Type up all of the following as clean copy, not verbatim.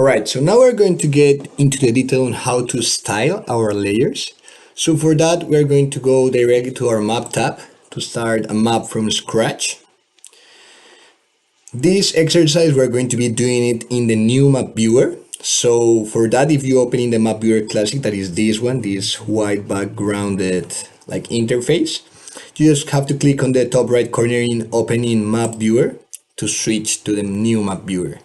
Alright, so now we're going to get into the detail on how to style our layers. So for that, we're going to go directly to our map tab to start a map from scratch. This exercise, we're going to be doing it in the new map viewer. So for that, if you open in the map viewer classic, that is this one, this white backgrounded like interface, you just have to click on the top right corner in opening map viewer to switch to the new map viewer.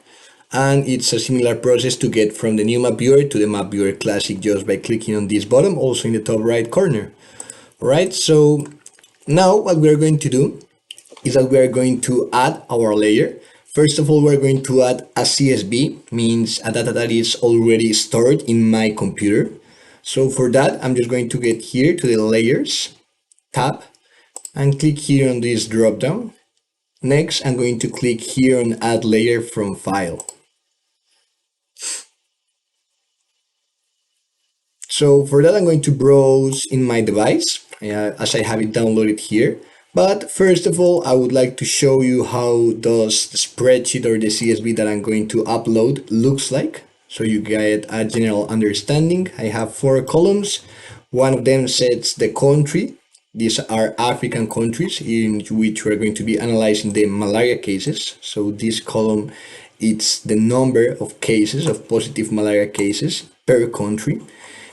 And it's a similar process to get from the new map viewer to the map viewer classic just by clicking on this button, also in the top right corner. Alright, so now what we're going to do is that we are going to add our layer. First of all, we're going to add a CSV, means a data that is already stored in my computer. So for that, I'm just going to get here to the layers tab and click here on this drop down. Next, I'm going to click here on add layer from file. So for that, I'm going to browse in my device as I have it downloaded here. But first of all, I would like to show you how does the spreadsheet or the CSV that I'm going to upload looks like. So you get a general understanding. I have 4 columns. One of them sets the country. These are African countries in which we're going to be analyzing the malaria cases. So this column, it's the number of cases, of positive malaria cases per country.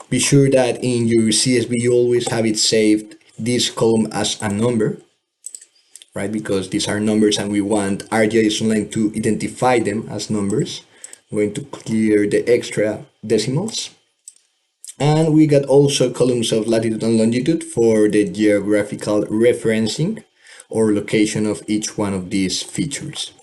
Be sure that in your CSV you always have it saved this column as a number, right? Because these are numbers and we want ArcGIS Online to identify them as numbers. I'm going to clear the extra decimals. And we got also columns of latitude and longitude for the geographical referencing or location of each one of these features.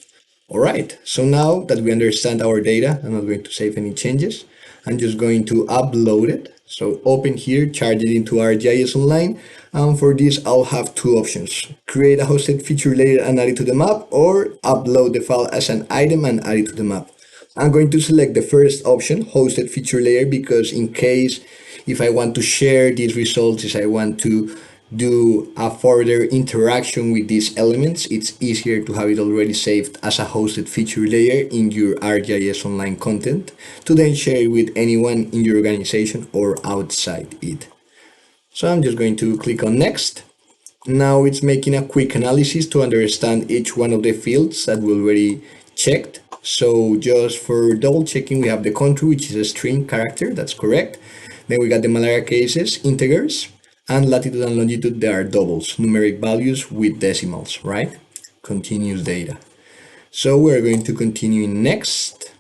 All right, so now that we understand our data, I'm not going to save any changes. I'm just going to upload it. So open here, charge it into ArcGIS Online. And for this, I'll have 2 options. Create a hosted feature layer and add it to the map, or upload the file as an item and add it to the map. I'm going to select the first option, hosted feature layer, because in case if I want to share these results, if I want to do a further interaction with these elements, it's easier to have it already saved as a hosted feature layer in your ArcGIS Online content to then share it with anyone in your organization or outside it. So I'm just going to click on next. Now it's making a quick analysis to understand each one of the fields that we already checked. So just for double checking, we have the country, which is a string character, that's correct. Then we got the malaria cases, integers, and latitude and longitude, they are doubles, numeric values with decimals, right? Continuous data. So we're going to continue in next.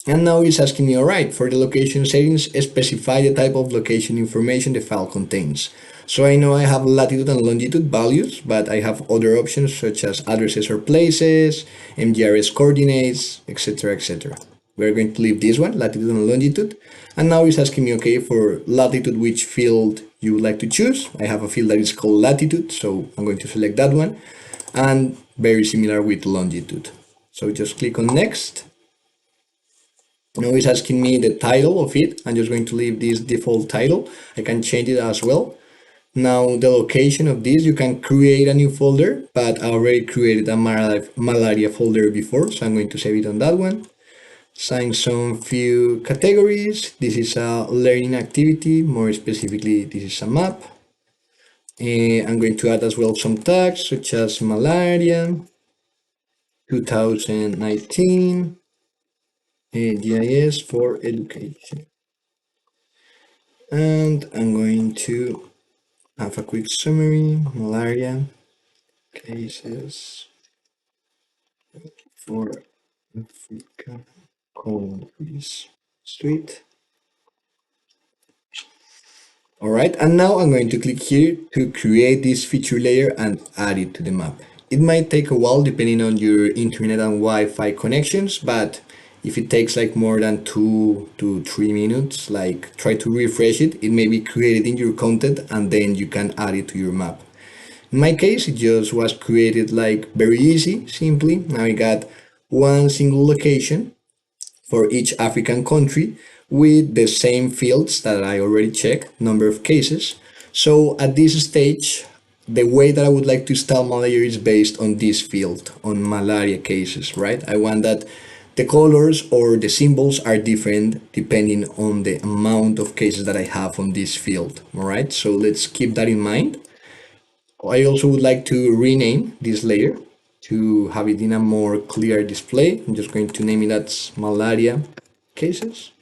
And now it's asking me, all right, for the location settings, specify the type of location information the file contains. So I know I have latitude and longitude values, but I have other options such as addresses or places, MGRS coordinates, etc., etc. We're going to leave this one, latitude and longitude. And now it's asking me, okay, for latitude, which field you would like to choose. I have a field that is called latitude, so I'm going to select that one. And very similar with longitude. So just click on next. Now it's asking me the title of it. I'm just going to leave this default title. I can change it as well. Now the location of this, you can create a new folder, but I already created a malaria folder before, so I'm going to save it on that one. Assign some few categories. This is a learning activity, more specifically this is a map. I'm going to add as well some tags such as malaria 2019 GIS for education. And I'm going to have a quick summary, malaria cases for Africa countries. Sweet. All right, and now I'm going to click here to create this feature layer and add it to the map. It might take a while depending on your internet and Wi-Fi connections, but if it takes like more than 2 to 3 minutes, like try to refresh it, it may be created in your content and then you can add it to your map. In my case, it just was created like very easy, simply. Now I got one single location for each African country with the same fields that I already checked, number of cases. So at this stage, the way that I would like to style malaria is based on this field, on malaria cases, right? I want that The colors or the symbols are different depending on the amount of cases that I have on this field. All right, so let's keep that in mind. I also would like to rename this layer to have it in a more clear display. I'm just going to name it as malaria cases.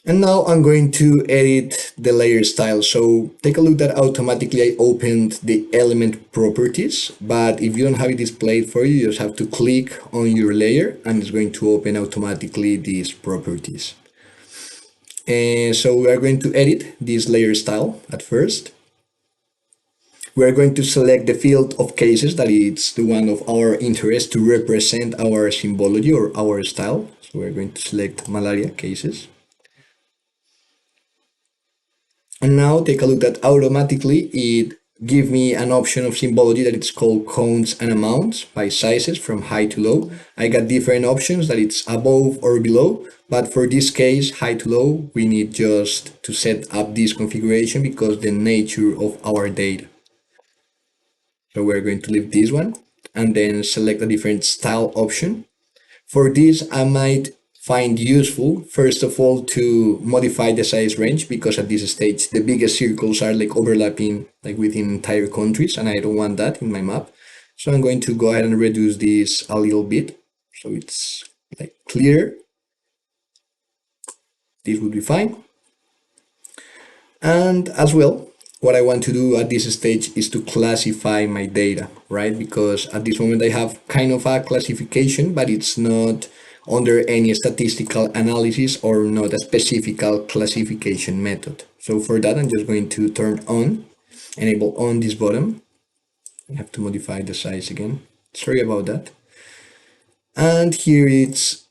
And now I'm going to edit the layer style. So take a look that automatically I opened the element properties, but if you don't have it displayed for you, you just have to click on your layer and it's going to open automatically these properties. And so we are going to edit this layer style at first. We are going to select the field of cases that is the one of our interest to represent our symbology or our style. So we're going to select malaria cases. And now take a look that automatically it give me an option of symbology that it's called counts and amounts by sizes from high to low. I got different options that it's above or below, but for this case, high to low, we need just to set up this configuration because the nature of our data. So we're going to leave this one and then select a different style option. For this, I might find useful, first of all, to modify the size range because at this stage, the biggest circles are like overlapping like within entire countries and I don't want that in my map. So I'm going to go ahead and reduce this a little bit. So it's like clear. This would be fine. And as well, what I want to do at this stage is to classify my data, right? Because at this moment I have kind of a classification, but it's not under any statistical analysis or not a specific classification method. So for that, I'm just going to turn on, enable on this button. I have to modify the size again. Sorry about that. And here it's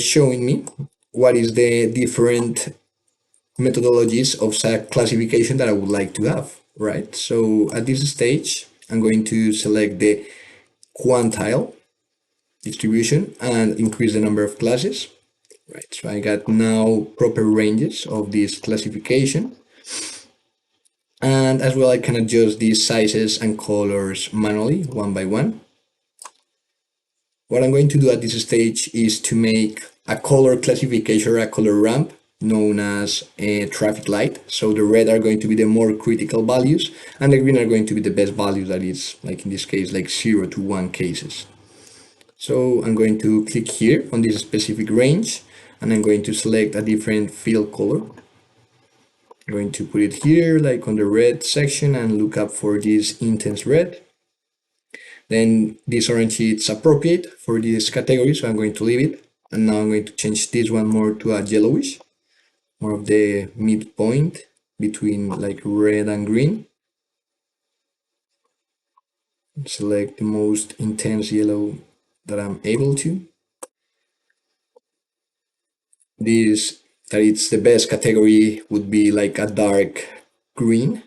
showing me what is the different methodologies of classification that I would like to have, right? So at this stage, I'm going to select the quantile distribution and increase the number of classes, right? So I got now proper ranges of this classification. And as well, I can adjust these sizes and colors manually, one by one. What I'm going to do at this stage is to make a color classification or a color ramp known as a traffic light. So the red are going to be the more critical values and the green are going to be the best values, that is like in this case like 0 to 1 cases. So I'm going to click here on this specific range and I'm going to select a different field color. I'm going to put it here like on the red section and look up for this intense red. Then this orange is appropriate for this category, so I'm going to leave it. And now I'm going to change this one more to a yellowish, more of the midpoint between like red and green. Select the most intense yellow that I'm able to. This, that it's the best category would be like a dark green,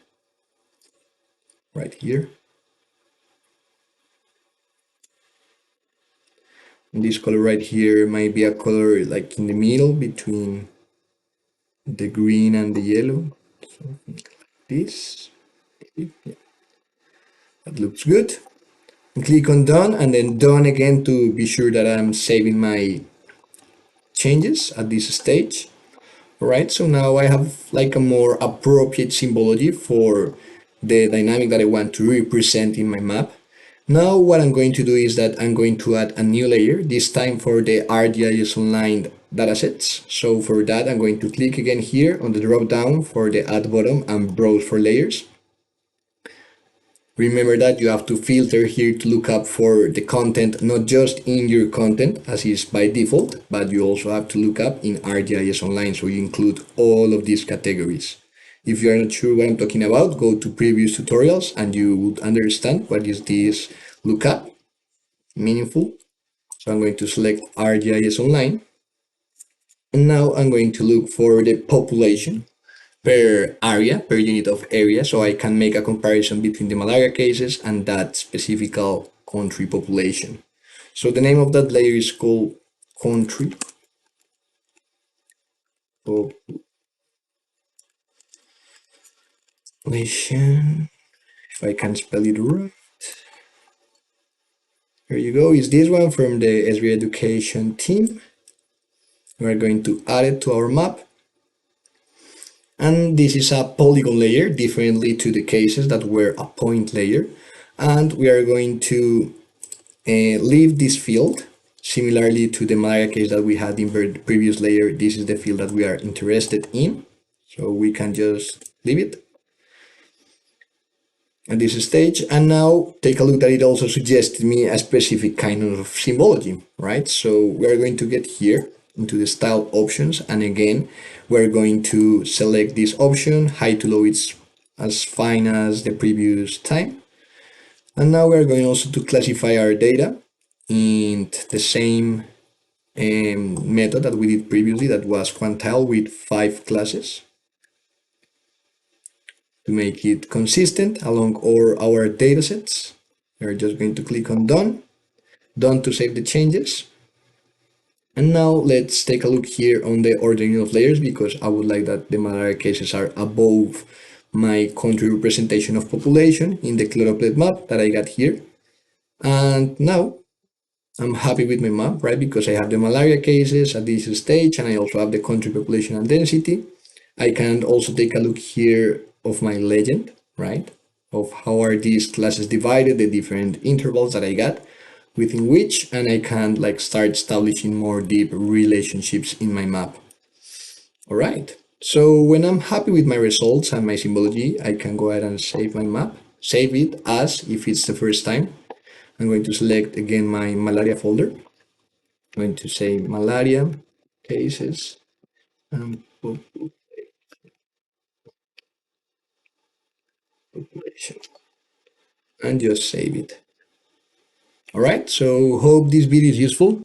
right here. And this color right here might be a color like in the middle between the green and the yellow. So this, yeah, that looks good. And click on done and then done again to be sure that I'm saving my changes at this stage. All right, so now I have like a more appropriate symbology for the dynamic that I want to represent in my map. Now what I'm going to do is that I'm going to add a new layer, this time for the ArcGIS Online datasets. So for that, I'm going to click again here on the drop down for the add button and browse for layers. Remember that you have to filter here to look up for the content, not just in your content as is by default, but you also have to look up in ArcGIS Online, so you include all of these categories. If you are not sure what I'm talking about, go to previous tutorials and you would understand what is this lookup meaningful. So I'm going to select ArcGIS Online. And now I'm going to look for the population per area, per unit of area, so I can make a comparison between the malaria cases and that specific country population. So the name of that layer is called country population, if I can spell it right. Here you go, is this one from the SB Education team. We're going to add it to our map. And this is a polygon layer, differently to the cases that were a point layer. And we are going to leave this field. Similarly to the malaria case that we had in the previous layer, this is the field that we are interested in. So we can just leave it at this stage. And now take a look that it also suggested me a specific kind of symbology, right? So we're going to get here into the style options. And again, we're going to select this option, high to low, it's as fine as the previous time. And now we're going also to classify our data in the same method that we did previously, that was quantile with 5 classes, to make it consistent along all our datasets. We're just going to click on done to save the changes. And now let's take a look here on the ordering of layers, because I would like that the malaria cases are above my country representation of population in the chloroplet map that I got here. And now I'm happy with my map, right? Because I have the malaria cases at this stage, and I also have the country population and density. I can also take a look here of my legend, right? Of how are these classes divided, the different intervals that I got within which, and I can like start establishing more deep relationships in my map. All right. So when I'm happy with my results and my symbology, I can go ahead and save my map, save it as if it's the first time. I'm going to select again my malaria folder. I'm going to say malaria cases and population, and just save it. All right, so hope this video is useful.